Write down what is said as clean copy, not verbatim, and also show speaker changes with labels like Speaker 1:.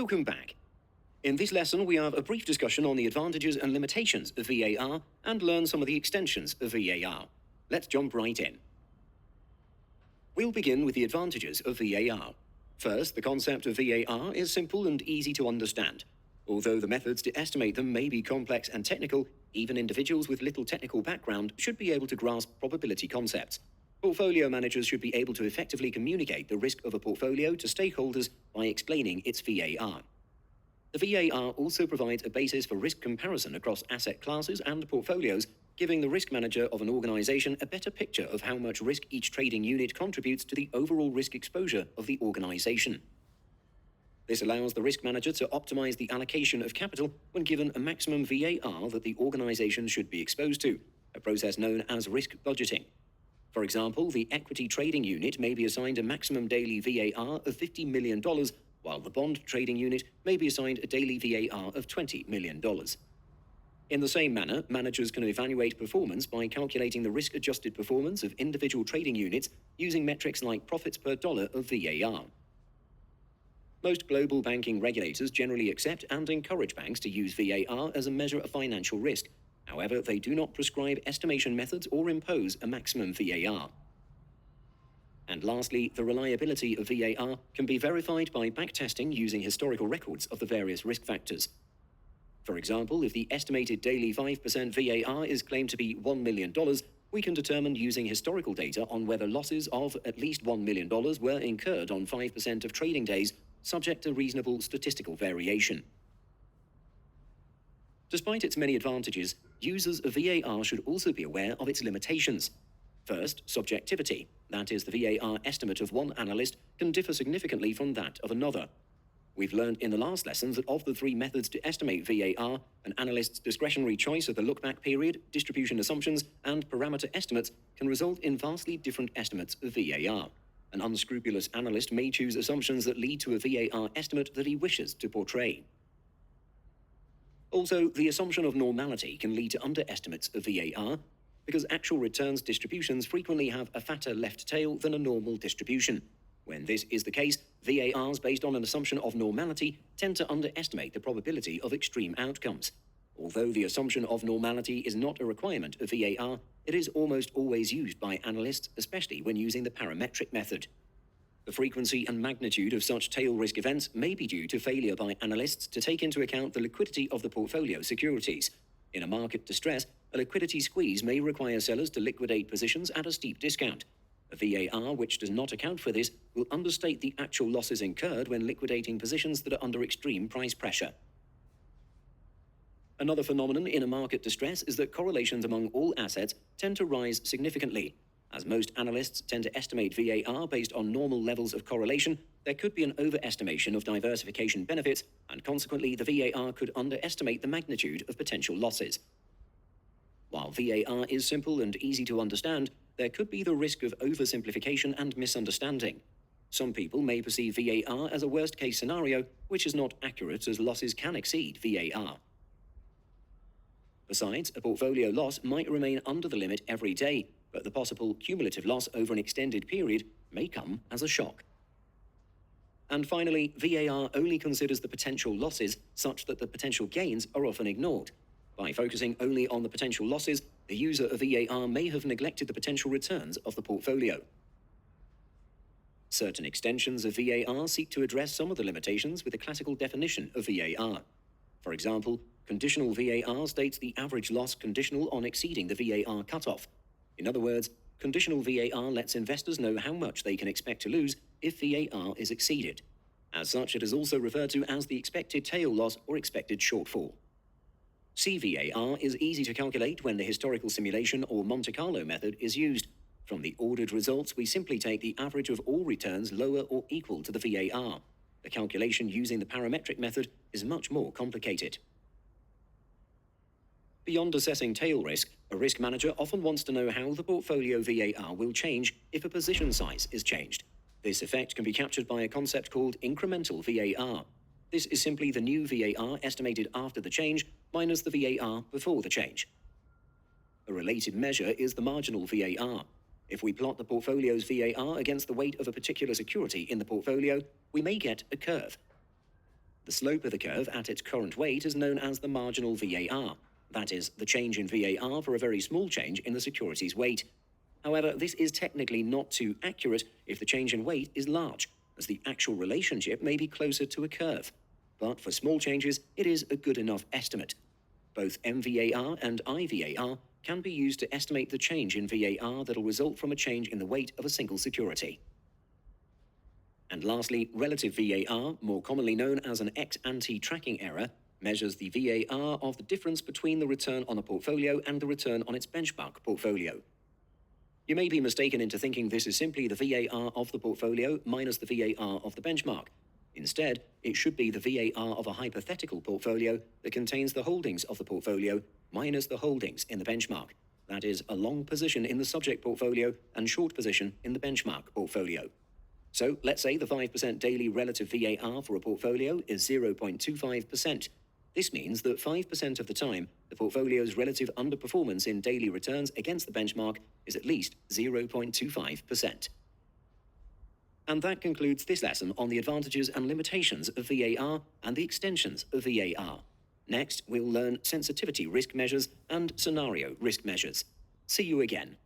Speaker 1: Welcome back. In this lesson, we have a brief discussion on the advantages and limitations of VaR and learn some of the extensions of VaR. Let's jump right in. We'll begin with the advantages of VaR. First, the concept of VaR is simple and easy to understand. Although the methods to estimate them may be complex and technical, even individuals with little technical background should be able to grasp probability concepts. Portfolio managers should be able to effectively communicate the risk of a portfolio to stakeholders by explaining its VaR. The VaR also provides a basis for risk comparison across asset classes and portfolios, giving the risk manager of an organization a better picture of how much risk each trading unit contributes to the overall risk exposure of the organization. This allows the risk manager to optimize the allocation of capital when given a maximum VaR that the organization should be exposed to, a process known as risk budgeting. For example, the equity trading unit may be assigned a maximum daily VaR of $50 million, while the bond trading unit may be assigned a daily VaR of $20 million. In the same manner, managers can evaluate performance by calculating the risk-adjusted performance of individual trading units using metrics like profits per dollar of VaR. Most global banking regulators generally accept and encourage banks to use VaR as a measure of financial risk. However, they do not prescribe estimation methods or impose a maximum VaR. And lastly, the reliability of VaR can be verified by backtesting using historical records of the various risk factors. For example, if the estimated daily 5% VaR is claimed to be $1 million, we can determine using historical data on whether losses of at least $1 million were incurred on 5% of trading days, subject to reasonable statistical variation. Despite its many advantages, users of VaR should also be aware of its limitations. First, subjectivity, that is, the VaR estimate of one analyst can differ significantly from that of another. We've learned in the last lessons that of the three methods to estimate VaR, an analyst's discretionary choice of the look-back period, distribution assumptions, and parameter estimates can result in vastly different estimates of VaR. An unscrupulous analyst may choose assumptions that lead to a VaR estimate that he wishes to portray. Also, the assumption of normality can lead to underestimates of VaR, because actual returns distributions frequently have a fatter left tail than a normal distribution. When this is the case, VaRs based on an assumption of normality tend to underestimate the probability of extreme outcomes. Although the assumption of normality is not a requirement of VaR, it is almost always used by analysts, especially when using the parametric method. The frequency and magnitude of such tail risk events may be due to failure by analysts to take into account the liquidity of the portfolio securities. In a market distress, a liquidity squeeze may require sellers to liquidate positions at a steep discount. A VaR which does not account for this will understate the actual losses incurred when liquidating positions that are under extreme price pressure. Another phenomenon in a market distress is that correlations among all assets tend to rise significantly. As most analysts tend to estimate VaR based on normal levels of correlation, there could be an overestimation of diversification benefits, and consequently the VaR could underestimate the magnitude of potential losses. While VaR is simple and easy to understand, there could be the risk of oversimplification and misunderstanding. Some people may perceive VaR as a worst-case scenario, which is not accurate as losses can exceed VaR. Besides, a portfolio loss might remain under the limit every day, but the possible cumulative loss over an extended period may come as a shock. And finally, VaR only considers the potential losses such that the potential gains are often ignored. By focusing only on the potential losses, the user of VaR may have neglected the potential returns of the portfolio. Certain extensions of VaR seek to address some of the limitations with the classical definition of VaR. For example, conditional VaR states the average loss conditional on exceeding the VaR cutoff. In other words, conditional VaR lets investors know how much they can expect to lose if VaR is exceeded. As such, it is also referred to as the expected tail loss or expected shortfall. CVaR is easy to calculate when the historical simulation or Monte Carlo method is used. From the ordered results, we simply take the average of all returns lower or equal to the VaR. The calculation using the parametric method is much more complicated. Beyond assessing tail risk, a risk manager often wants to know how the portfolio VaR will change if a position size is changed. This effect can be captured by a concept called incremental VaR. This is simply the new VaR estimated after the change minus the VaR before the change. A related measure is the marginal VaR. If we plot the portfolio's VaR against the weight of a particular security in the portfolio, we may get a curve. The slope of the curve at its current weight is known as the marginal VaR. That is, the change in VaR for a very small change in the security's weight. However, this is technically not too accurate if the change in weight is large, as the actual relationship may be closer to a curve. But for small changes, it is a good enough estimate. Both MVAR and IVAR can be used to estimate the change in VaR that will result from a change in the weight of a single security. And lastly, relative VaR, more commonly known as an ex-ante tracking error, measures the VaR of the difference between the return on a portfolio and the return on its benchmark portfolio. You may be mistaken into thinking this is simply the VaR of the portfolio minus the VaR of the benchmark. Instead, it should be the VaR of a hypothetical portfolio that contains the holdings of the portfolio minus the holdings in the benchmark. That is, a long position in the subject portfolio and short position in the benchmark portfolio. So let's say the 5% daily relative VaR for a portfolio is 0.25%. This means that 5% of the time, the portfolio's relative underperformance in daily returns against the benchmark is at least 0.25%. And that concludes this lesson on the advantages and limitations of VaR and the extensions of VaR. Next, we'll learn sensitivity risk measures and scenario risk measures. See you again.